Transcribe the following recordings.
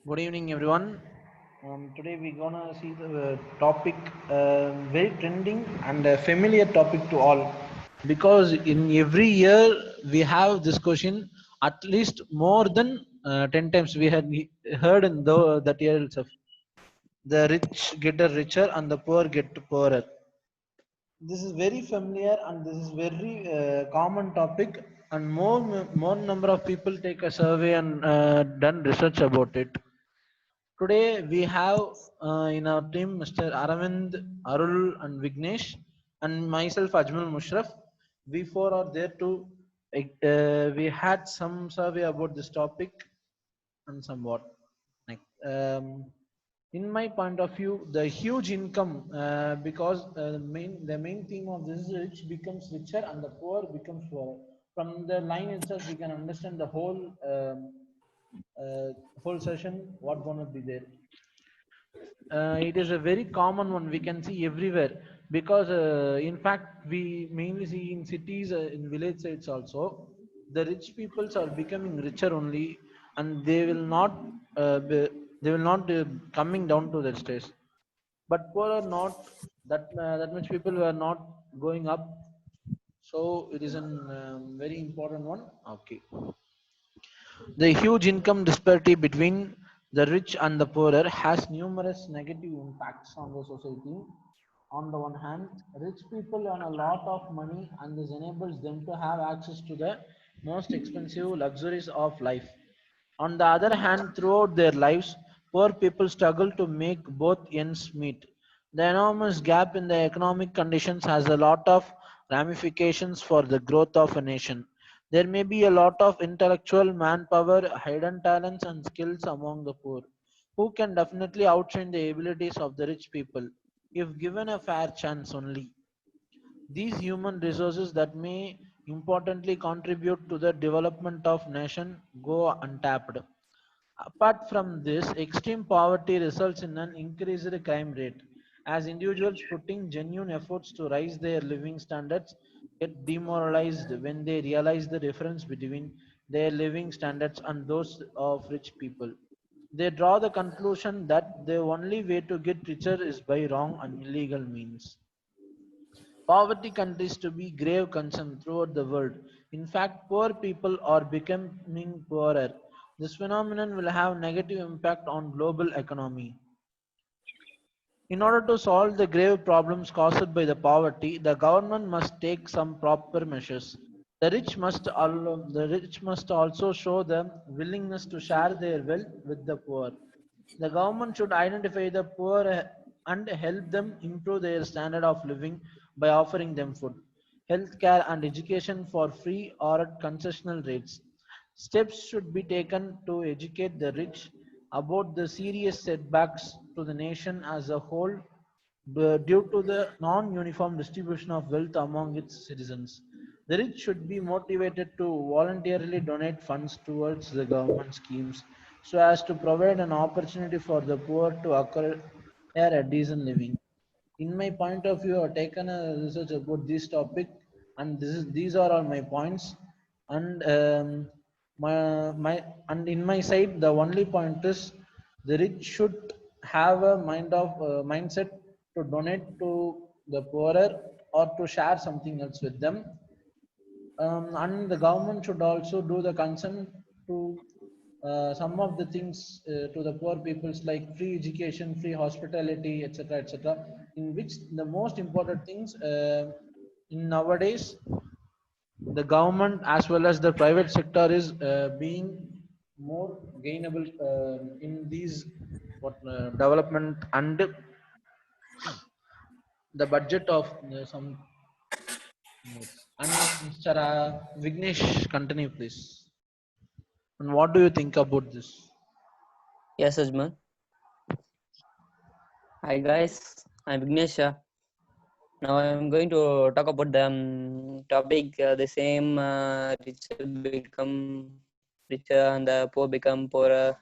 Good evening, everyone. Today we're gonna see the topic very trending and a familiar topic to all, because in every year we have this question at least more than 10 times. We had heard in that year itself. The rich get richer and the poor get poorer. This is very familiar and this is very common topic, and more number of people take a survey and done research about it. Today we have in our team Mr. Aravind, Arul, and Vignesh, and myself Ajmal Mushraf. We four are there to. We had some survey about this topic and somewhat. Like, in my point of view, the huge income, because the main theme of this is rich becomes richer and the poor becomes poorer. From the line itself, we can understand the uh, whole session what gonna be there. It is a very common one we can see everywhere, because in fact we mainly see in cities, in village sites also. The rich peoples are becoming richer only, and they will not they will not coming down to that stage, but poor are not that much people were not going up. So it is an very important one. Okay. The huge income disparity between the rich and the poorer has numerous negative impacts on the society. On the one hand, rich people earn a lot of money and this enables them to have access to the most expensive luxuries of life. On the other hand, throughout their lives, poor people struggle to make both ends meet. The enormous gap in the economic conditions has a lot of ramifications for the growth of a nation. There may be a lot of intellectual manpower, hidden talents, and skills among the poor, who can definitely outshine the abilities of the rich people if given a fair chance only. These human resources that may importantly contribute to the development of nation go untapped. Apart from this, extreme poverty results in an increased crime rate, as individuals putting genuine efforts to raise their living standards get demoralized when they realize the difference between their living standards and those of rich people. They draw the conclusion that the only way to get richer is by wrong and illegal means. Poverty continues to be grave concern throughout the world. In fact, poor people are becoming poorer. This phenomenon will have negative impact on global economy. In order to solve the grave problems caused by the poverty, the government must take some proper measures. The rich must also show the willingness to share their wealth with the poor. The government should identify the poor and help them improve their standard of living by offering them food, health care, and education for free or at concessional rates. Steps should be taken to educate the rich about the serious setbacks to the nation as a whole due to the non-uniform distribution of wealth among its citizens. The rich should be motivated to voluntarily donate funds towards the government schemes so as to provide an opportunity for the poor to acquire a decent living. In my point of view, I've taken a research about this topic, and these are all my points. And in my side, the only point is the rich should have a mindset to donate to the poorer or to share something else with them. And the government should also do the consent to some of the things to the poor peoples, like free education, free hospitality, etc., etc. In which the most important things in nowadays, the government as well as the private sector is being more gainable in these development, and the budget of some. And Mr. Vignesh, continue please. And what do you think about this? Yes, Ajmal. Hi guys, I'm Vignesh. Now I'm going to talk about the topic the same richer become richer and the poor become poorer.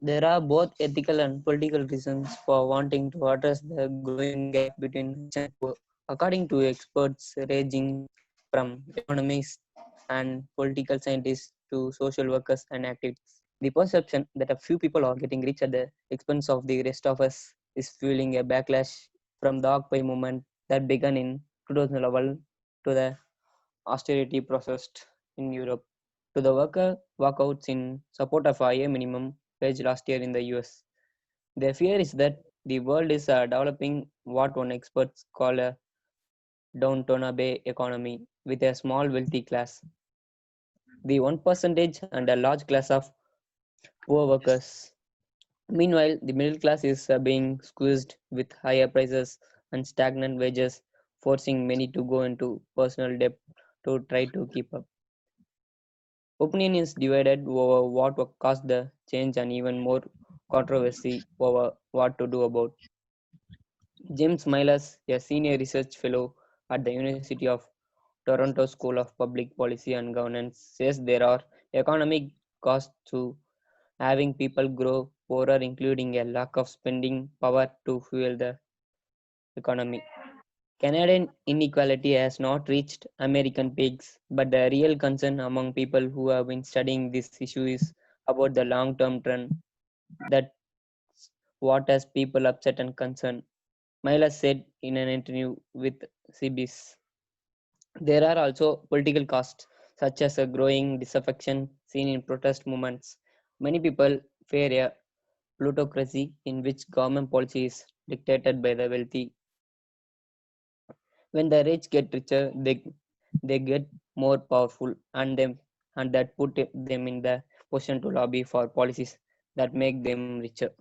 There are both ethical and political reasons for wanting to address the growing gap between rich and poor. According to experts ranging from economists and political scientists to social workers and activists, The perception that a few people are getting rich at the expense of the rest of us is fueling a backlash from the Occupy movement that began in 2011 to the austerity process in Europe to the worker walkouts in support of higher minimum wage last year in the US. Their fear is that the world is developing what one experts call a downturn economy with a small wealthy class, the 1% and a large class of poor workers. Meanwhile, the middle class is being squeezed with higher prices and stagnant wages, forcing many to go into personal debt to try to keep up. Opinion is divided over what will cause the change and even more controversy over what to do about. James Milas, a senior research fellow at the University of Toronto School of Public Policy and Governance, says there are economic costs to having people grow poorer, including a lack of spending power to fuel the economy. Canadian inequality has not reached American peaks, but the real concern among people who have been studying this issue is about the long term trend. That's what has people upset and concerned. Milas said in an interview with CBS. There are also political costs, such as a growing disaffection seen in protest movements. Many people fear a plutocracy in which government policy is dictated by the wealthy. When the rich get richer, they get more powerful, and that put them in the position to lobby for policies that make them richer.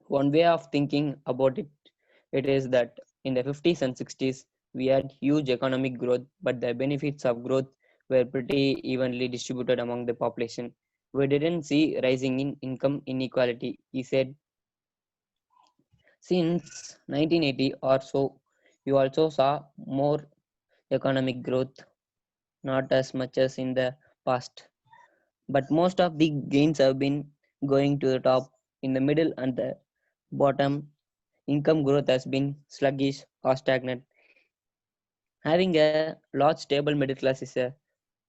One way of thinking about it is that in the 50s and 60s, we had huge economic growth, but the benefits of growth were pretty evenly distributed among the population. We didn't see rising in income inequality, he said. Since 1980 or so, you also saw more economic growth, not as much as in the past. But most of the gains have been going to the top. In the middle and the bottom, income growth has been sluggish or stagnant. Having a large stable middle class is a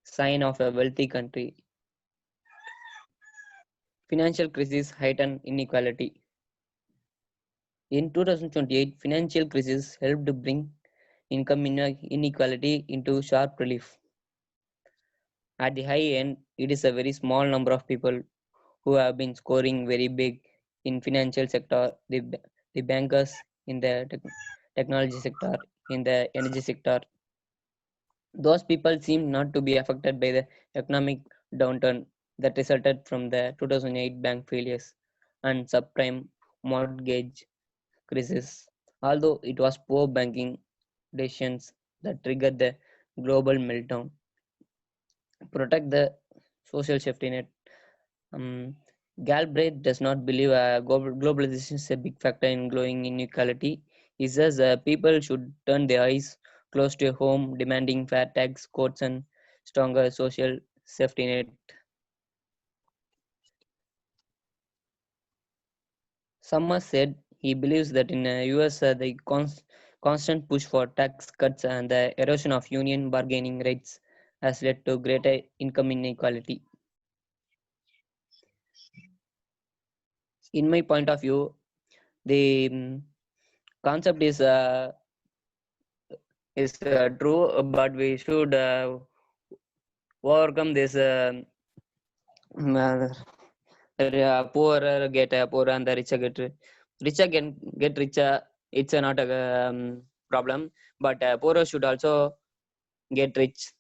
sign of a wealthy country. Financial crisis heightened inequality. In 2028, financial crisis helped to bring income inequality into sharp relief. At the high end, it is a very small number of people who have been scoring very big in financial sector, the bankers in the technology sector, in the energy sector. Those people seem not to be affected by the economic downturn that resulted from the 2008 bank failures and subprime mortgage crisis, although it was poor banking decisions that triggered the global meltdown. Protect the social safety net. Um, Galbraith does not believe globalization is a big factor in growing inequality. He says people should turn their eyes close to home, demanding fair tax codes and stronger social safety net. Summers said he believes that in the US, the constant push for tax cuts and the erosion of union bargaining rights has led to greater income inequality. In my point of view, the concept is true, but we should overcome this poorer get poorer and the richer can get richer. It's not a problem, but poorer should also get rich.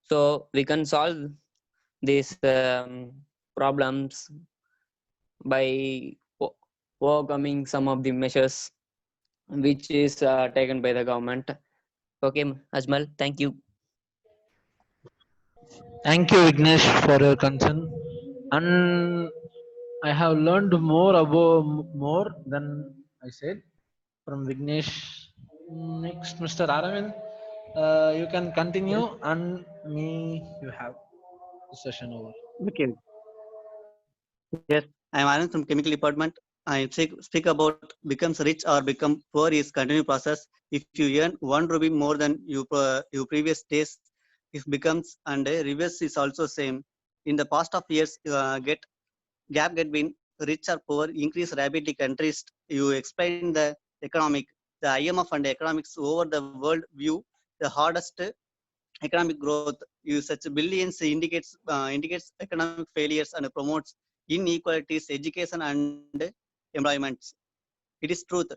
So we can solve these problems by overcoming some of the measures which is taken by the government. Okay, Ajmal, thank you. Thank you, Vignesh, for your concern. And I have learned more about more than I said from Vignesh. Next, Mr. Aravind, you can Yes. continue, and me, you have the session over. Okay. Yes. I am Anand from Chemical Department. I speak about becomes rich or become poor is continuous process. If you earn 1 rupee more than your previous days, it becomes and reverse is also same. In the past of years, gap between rich or poor increase rapidly. Countries, you explain the economic, the IMF and economics over the world view the hardest economic growth. You such billions indicates economic failures and promotes inequalities, education and employment. It is truth.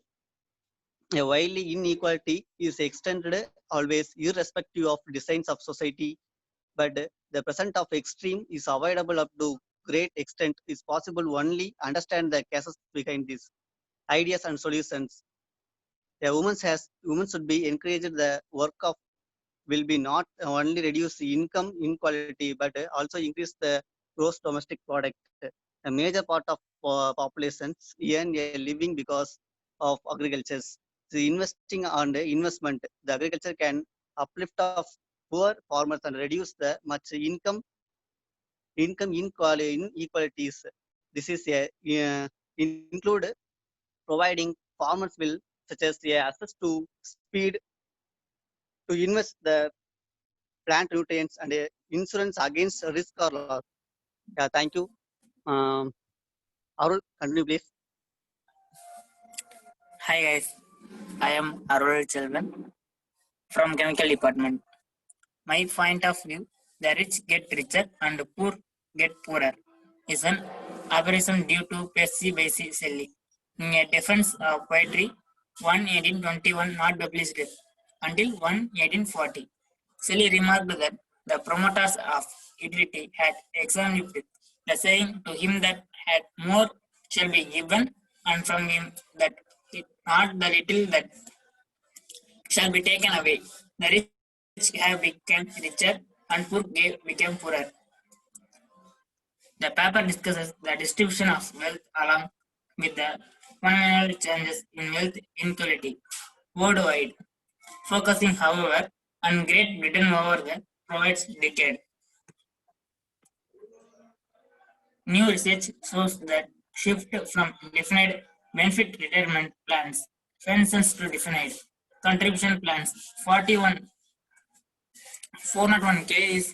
A widely inequality is extended always irrespective of designs of society, but the present of extreme is avoidable up to great extent is possible only understand the cases behind these ideas and solutions. A woman should be encouraged the work of will be not only reduce the income inequality but also increase the gross domestic product. A major part of populations earn a living because of agriculture. The investing on the investment, the agriculture can uplift of poor farmers and reduce the much income inequalities. This is a include providing farmers will such as access to speed to invest the plant nutrients and insurance against risk or loss. Yeah, thank you. Arul, continue please. Hi guys, I am Arul Chelvan from Chemical Department. My point of view, the rich get richer and the poor get poorer is an aberration due to passive selling. In a defense of poetry, 1 1821 not published until 1 1840. Shelley remarked that the promoters of utility had examined the saying to him that had more shall be given, and from him that not the little that shall be taken away. The rich have become richer and poor become poorer. The paper discusses the distribution of wealth along with the fundamental changes in wealth inequality worldwide, focusing, however, on Great Britain over the previous decade. New research shows that shift from definite benefit retirement plans, pensions to definite contribution plans, 401k is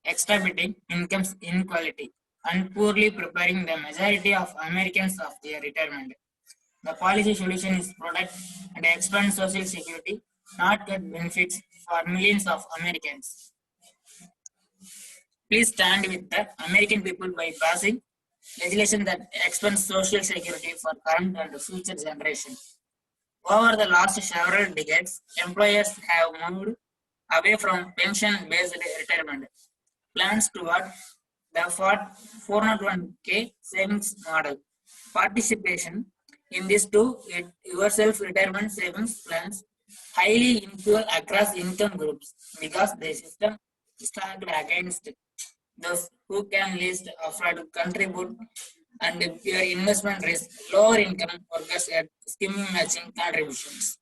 exacerbating income inequality and poorly preparing the majority of Americans of their retirement. The policy solution is protect and expand social security, not cut benefits for millions of Americans. Please stand with the American people by passing legislation that expands social security for current and future generations. Over the last several decades, employers have moved away from pension-based retirement plans toward the 401k savings model. Participation in these two yourself retirement savings plans highly equal across income groups because the system is stacked against those who can least afford to contribute and your investment risk lower income workers at skimming matching contributions.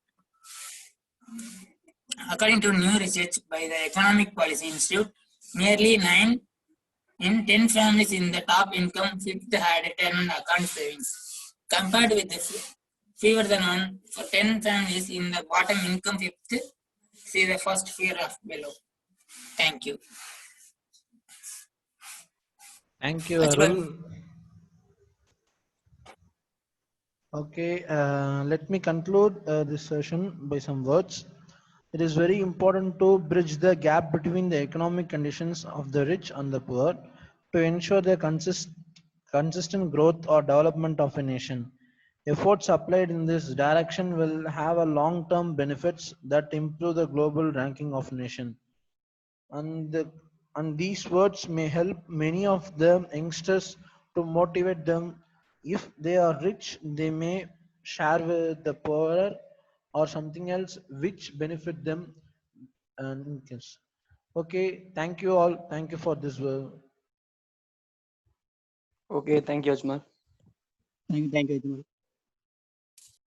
According to new research by the Economic Policy Institute, nearly 9 in 10 families in the top income fifth had retirement account savings, compared with the fewer than 1 for 10 families in the bottom income fifth. See the first figure of below. Thank you. Thank you, Arul. Okay, let me conclude this session by some words. It is very important to bridge the gap between the economic conditions of the rich and the poor to ensure the consistent growth or development of a nation. Efforts applied in this direction will have a long-term benefits that improve the global ranking of nation. And these words may help many of the youngsters to motivate them. If they are rich, they may share with the poorer or something else which benefit them. And yes. Okay, thank you all. Thank you for this. Okay, thank you, Ajmal. Thank you, Ajmal.